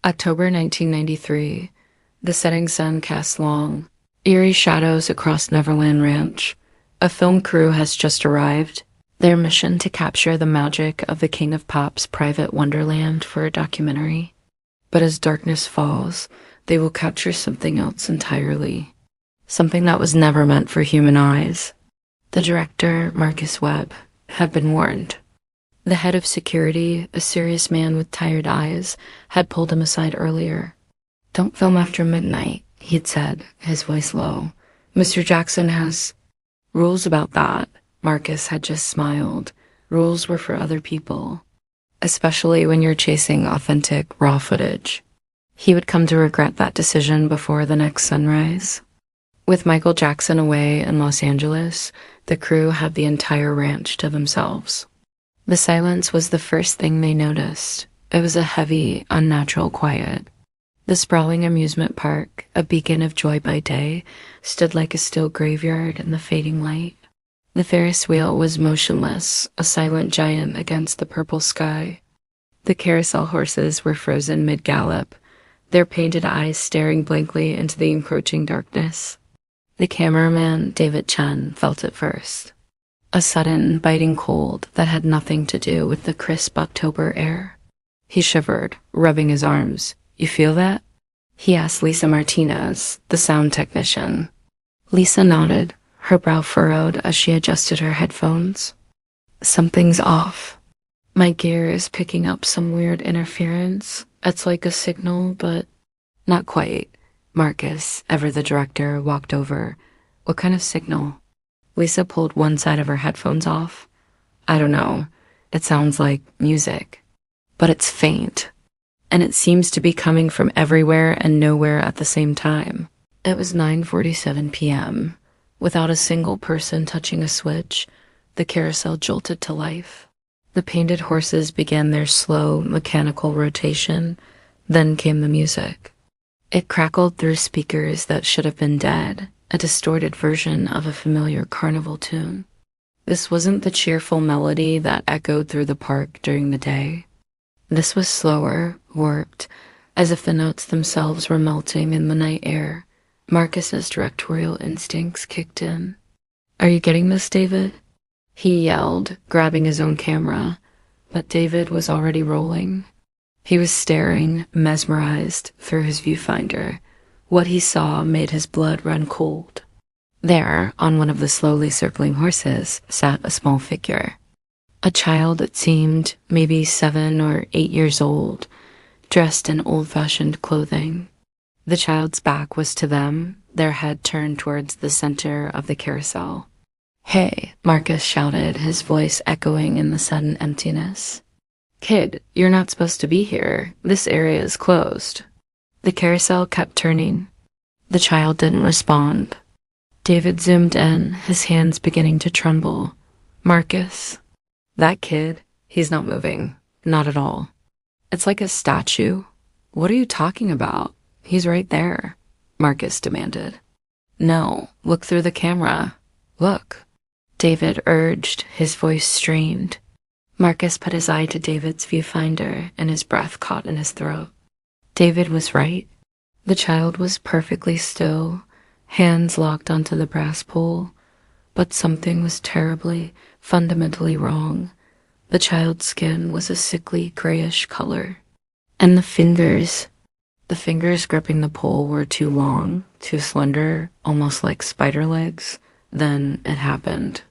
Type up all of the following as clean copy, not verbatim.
October 1993. The setting sun casts long, eerie shadows across Neverland Ranch. A film crew has just arrived, their mission to capture the magic of the King of Pop's private wonderland for a documentary. But as darkness falls, they will capture something else entirely. Something that was never meant for human eyes. The director, Marcus Webb, had been warned. The head of security, a serious man with tired eyes, had pulled him aside earlier. "Don't film after midnight," he'd said, his voice low. "Mr. Jackson has rules about that." Marcus had just smiled. Rules were for other people, especially when you're chasing authentic, raw footage. He would come to regret that decision before the next sunrise. With Michael Jackson away in Los Angeles, the crew had the entire ranch to themselves. The silence was the first thing they noticed. It was a heavy, unnatural quiet. The sprawling amusement park, a beacon of joy by day, stood like a still graveyard in the fading light. The Ferris wheel was motionless, a silent giant against the purple sky. The carousel horses were frozen mid-gallop, their painted eyes staring blankly into the encroaching darkness. The cameraman, David Chen, felt it first. A sudden, biting cold that had nothing to do with the crisp October air. He shivered, rubbing his arms. "You feel that?" he asked Lisa Martinez, the sound technician. Lisa nodded, her brow furrowed as she adjusted her headphones. "Something's off. My gear is picking up some weird interference. It's like a signal, but not quite." Marcus, ever the director, walked over. "What kind of signal?" Lisa pulled one side of her headphones off. "I don't know. It sounds like music. But it's faint. And it seems to be coming from everywhere and nowhere at the same time." It was 9:47 p.m. Without a single person touching a switch, the carousel jolted to life. The painted horses began their slow, mechanical rotation. Then came the music. It crackled through speakers that should have been dead, a distorted version of a familiar carnival tune. This wasn't the cheerful melody that echoed through the park during the day. This was slower, warped, as if the notes themselves were melting in the night air. Marcus's directorial instincts kicked in. "Are you getting this, David?" he yelled, grabbing his own camera. But David was already rolling. He was staring, mesmerized, through his viewfinder. What he saw made his blood run cold. There, on one of the slowly circling horses, sat a small figure. A child that seemed maybe 7 or 8 years old, dressed in old-fashioned clothing. The child's back was to them, their head turned towards the center of the carousel. "Hey," Marcus shouted, his voice echoing in the sudden emptiness. "Kid, you're not supposed to be here. This area is closed." The carousel kept turning. The child didn't respond. David zoomed in, his hands beginning to tremble. "Marcus, that kid, he's not moving. Not at all. It's like a statue." "What are you talking about? He's right there," Marcus demanded. "No, look through the camera. Look," David urged, his voice strained. Marcus put his eye to David's viewfinder, and his breath caught in his throat. David was right. The child was perfectly still, hands locked onto the brass pole. But something was terribly, fundamentally wrong. The child's skin was a sickly grayish color. And the fingers gripping the pole were too long, too slender, almost like spider legs. Then it happened.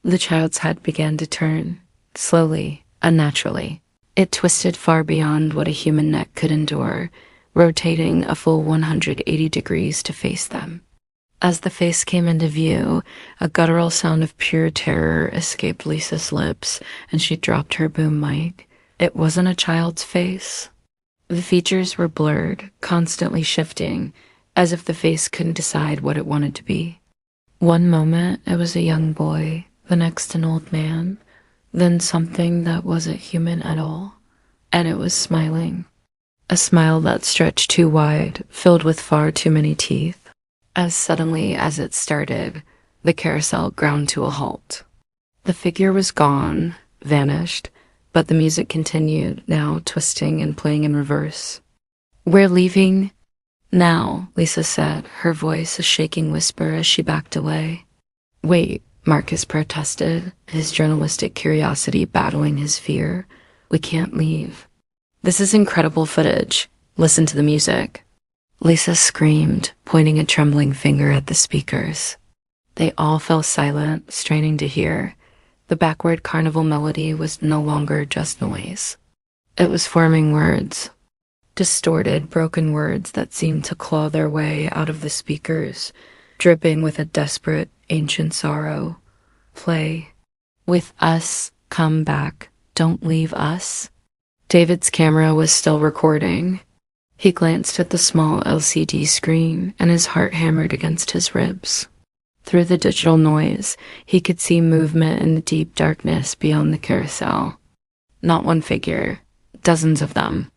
The child's head began to turn, slowly, unnaturally. It twisted far beyond what a human neck could endure, rotating a full 180 degrees to face them. As the face came into view, a guttural sound of pure terror escaped Lisa's lips, and she dropped her boom mic. It wasn't a child's face. The features were blurred, constantly shifting, as if the face couldn't decide what it wanted to be. One moment it was a young boy, the next an old man, then something that wasn't human at all. And it was smiling. A smile that stretched too wide, filled with far too many teeth. As suddenly as it started, the carousel ground to a halt. The figure was gone, vanished, but the music continued, now twisting and playing in reverse. We're leaving now, Lisa said, her voice a shaking whisper as she backed away. Wait, Marcus protested, his journalistic curiosity battling his fear. We can't leave. This is incredible footage. Listen to the music. Lisa screamed, pointing a trembling finger at the speakers. They all fell silent, straining to hear. The backward carnival melody was no longer just noise. It was forming words. Distorted, broken words that seemed to claw their way out of the speakers, dripping with a desperate, ancient sorrow. Play. With us, come back, don't leave us. David's camera was still recording. He glanced at the small LCD screen, and his heart hammered against his ribs. Through the digital noise, he could see movement in the deep darkness beyond the carousel. Not one figure, dozens of them.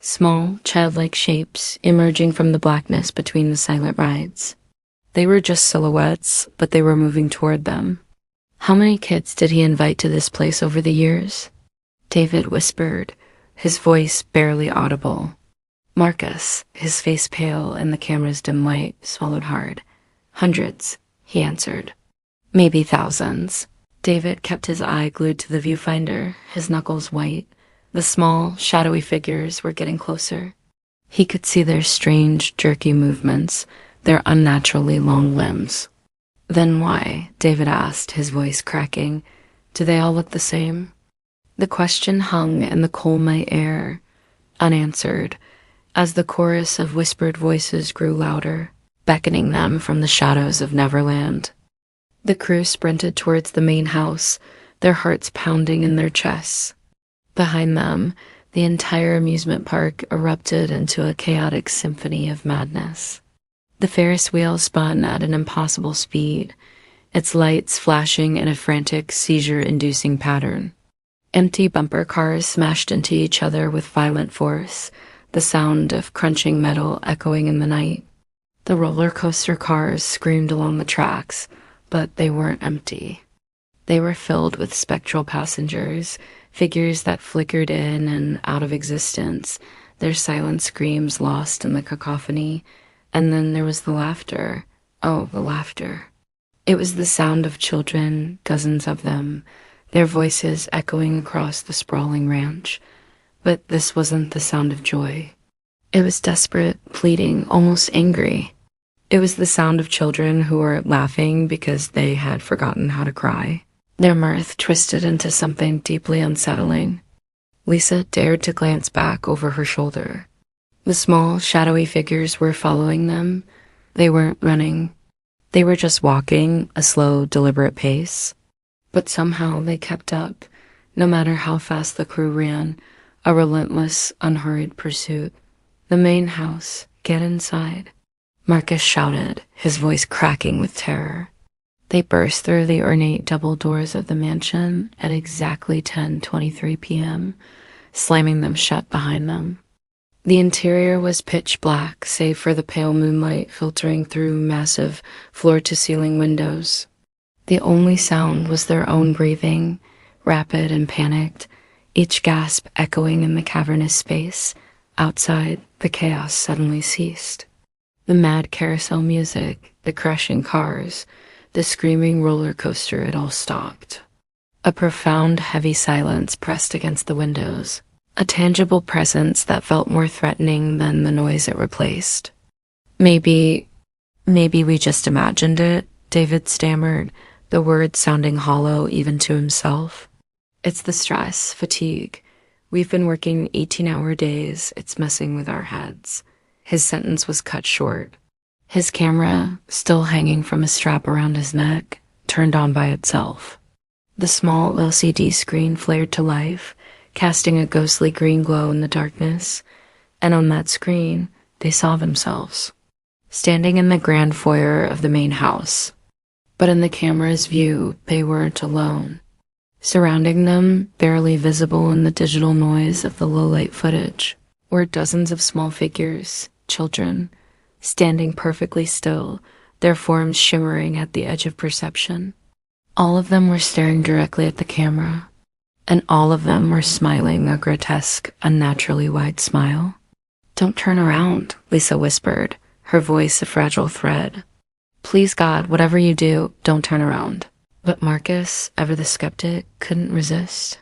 Small, childlike shapes emerging from the blackness between the silent rides. They were just silhouettes, but they were moving toward them. How many kids did he invite to this place over the years? David whispered, his voice barely audible. Marcus, his face pale in the camera's dim light, swallowed hard. Hundreds, he answered. Maybe thousands. David kept his eye glued to the viewfinder, his knuckles white. The small, shadowy figures were getting closer. He could see their strange, jerky movements, their unnaturally long limbs. Then why, David asked, his voice cracking, do they all look the same? The question hung in the cool night air, unanswered, as the chorus of whispered voices grew louder, beckoning them from the shadows of Neverland. The crew sprinted towards the main house, their hearts pounding in their chests. Behind them, the entire amusement park erupted into a chaotic symphony of madness. The Ferris wheel spun at an impossible speed, its lights flashing in a frantic, seizure-inducing pattern. Empty bumper cars smashed into each other with violent force, the sound of crunching metal echoing in the night. The roller coaster cars screamed along the tracks, but they weren't empty. They were filled with spectral passengers, figures that flickered in and out of existence, their silent screams lost in the cacophony. And then there was the laughter. Oh, the laughter. It was the sound of children, dozens of them, their voices echoing across the sprawling ranch. But this wasn't the sound of joy. It was desperate, pleading, almost angry. It was the sound of children who were laughing because they had forgotten how to cry. Their mirth twisted into something deeply unsettling. Lisa dared to glance back over her shoulder. The small, shadowy figures were following them. They weren't running. They were just walking, a slow, deliberate pace. But somehow they kept up, no matter how fast the crew ran, a relentless, unhurried pursuit. The main house, get inside. Marcus shouted, his voice cracking with terror. They burst through the ornate double doors of the mansion at exactly 10:23 p.m., slamming them shut behind them. The interior was pitch black, save for the pale moonlight filtering through massive floor-to-ceiling windows. The only sound was their own breathing, rapid and panicked, each gasp echoing in the cavernous space. Outside, the chaos suddenly ceased. The mad carousel music, the crashing cars, the screaming roller coaster, it all stopped. A profound, heavy silence pressed against the windows, a tangible presence that felt more threatening than the noise it replaced. Maybe we just imagined it, David stammered, the words sounding hollow even to himself. It's the stress, fatigue. We've been working 18-hour days. It's messing with our heads. His sentence was cut short. His camera, still hanging from a strap around his neck, turned on by itself. The small LCD screen flared to life, casting a ghostly green glow in the darkness, and on that screen, they saw themselves, standing in the grand foyer of the main house. But in the camera's view, they weren't alone. Surrounding them, barely visible in the digital noise of the low-light footage, were dozens of small figures, children, standing perfectly still, their forms shimmering at the edge of perception. All of them were staring directly at the camera, and all of them were smiling a grotesque, unnaturally wide smile. "Don't turn around," Lisa whispered, her voice a fragile thread. "Please God, whatever you do, don't turn around." But Marcus, ever the skeptic, couldn't resist.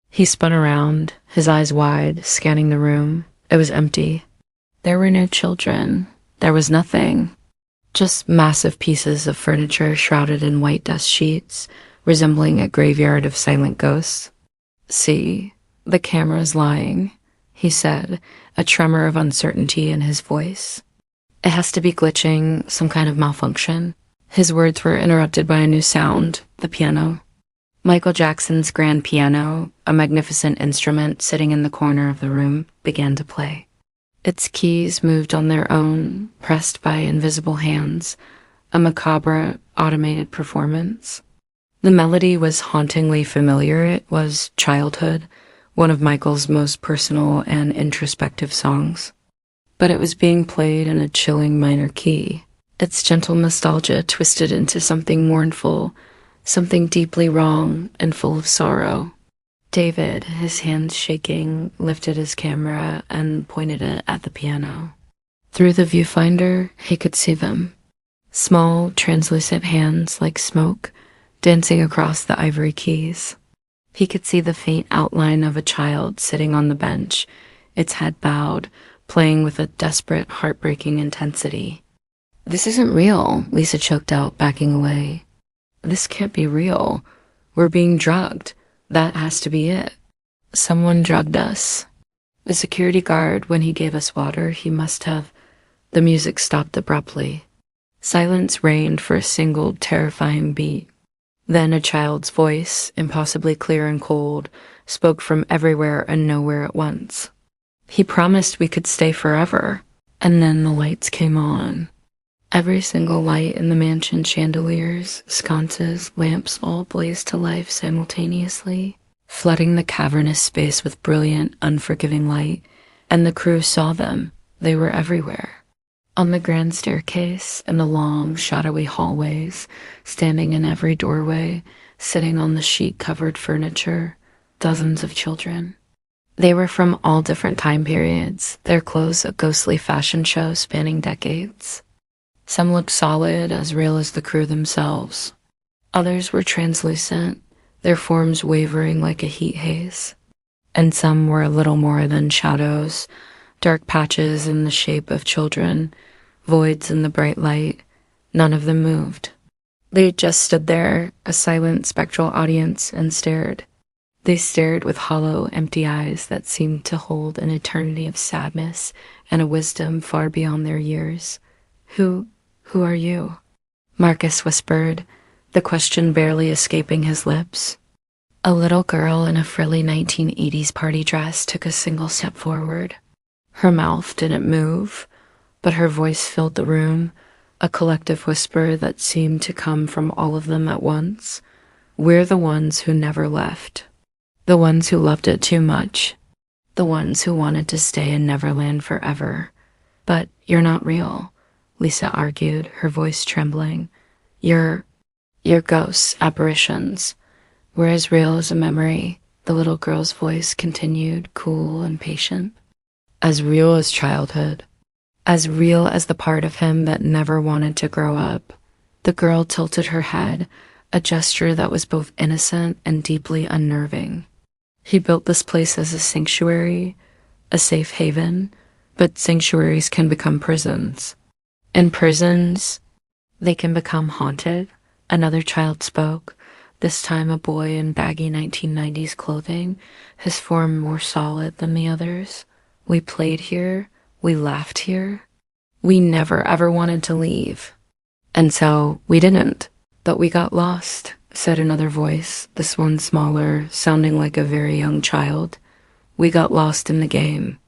He spun around, his eyes wide, scanning the room. It was empty. There were no children. There was nothing. Just massive pieces of furniture shrouded in white dust sheets, resembling a graveyard of silent ghosts. "See, the camera's lying," he said, a tremor of uncertainty in his voice. "It has to be glitching, some kind of malfunction." His words were interrupted by a new sound, the piano. Michael Jackson's grand piano, a magnificent instrument sitting in the corner of the room, began to play. Its keys moved on their own, pressed by invisible hands, a macabre, automated performance. The melody was hauntingly familiar. It was childhood, one of Michael's most personal and introspective songs. But it was being played in a chilling minor key. Its gentle nostalgia twisted into something mournful, something deeply wrong and full of sorrow. David, his hands shaking, lifted his camera and pointed it at the piano. Through the viewfinder, he could see them. Small, translucent hands like smoke, dancing across the ivory keys. He could see the faint outline of a child sitting on the bench, its head bowed, playing with a desperate, heartbreaking intensity. "This isn't real," Lisa choked out, backing away. "This can't be real. We're being drugged. That has to be it. Someone drugged us." The security guard, when he gave us water, he must have... The music stopped abruptly. Silence reigned for a single, terrifying beat. Then a child's voice, impossibly clear and cold, spoke from everywhere and nowhere at once. "He promised we could stay forever." And then the lights came on. Every single light in the mansion, chandeliers, sconces, lamps all blazed to life simultaneously, flooding the cavernous space with brilliant, unforgiving light, and the crew saw them. They were everywhere. On the grand staircase, in the long, shadowy hallways, standing in every doorway, sitting on the sheet-covered furniture, dozens of children. They were from all different time periods, their clothes a ghostly fashion show spanning decades. Some looked solid, as real as the crew themselves. Others were translucent, their forms wavering like a heat haze. And some were a little more than shadows, dark patches in the shape of children, voids in the bright light. None of them moved. They just stood there, a silent, spectral audience, and stared. They stared with hollow, empty eyes that seemed to hold an eternity of sadness and a wisdom far beyond their years. Who are you?" Marcus whispered, the question barely escaping his lips. A little girl in a frilly 1980s party dress took a single step forward. Her mouth didn't move, but her voice filled the room, a collective whisper that seemed to come from all of them at once. "We're the ones who never left. The ones who loved it too much. The ones who wanted to stay in Neverland forever. But you're not real," Lisa argued, her voice trembling. You're ghosts, apparitions. We're as real as a memory," the little girl's voice continued, cool and patient. "As real as childhood. As real as the part of him that never wanted to grow up." The girl tilted her head, a gesture that was both innocent and deeply unnerving. "He built this place as a sanctuary, a safe haven, but sanctuaries can become prisons. And prisons, they can become haunted." Another child spoke, this time a boy in baggy 1990s clothing, his form more solid than the others. "We played here, we laughed here. We never ever wanted to leave. And so we didn't, but we got lost," said another voice, this one smaller, sounding like a very young child. "We got lost in the game,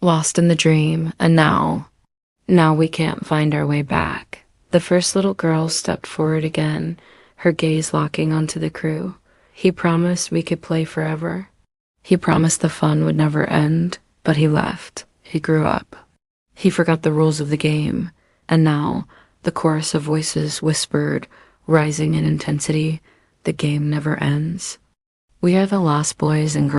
lost in the dream, and now we can't find our way back." The first little girl stepped forward again, her gaze locking onto the crew. "He promised we could play forever. He promised the fun would never end, but he left. He grew up. He forgot the rules of the game. And now," the chorus of voices whispered, rising in intensity, "the game never ends. We are the lost boys and girls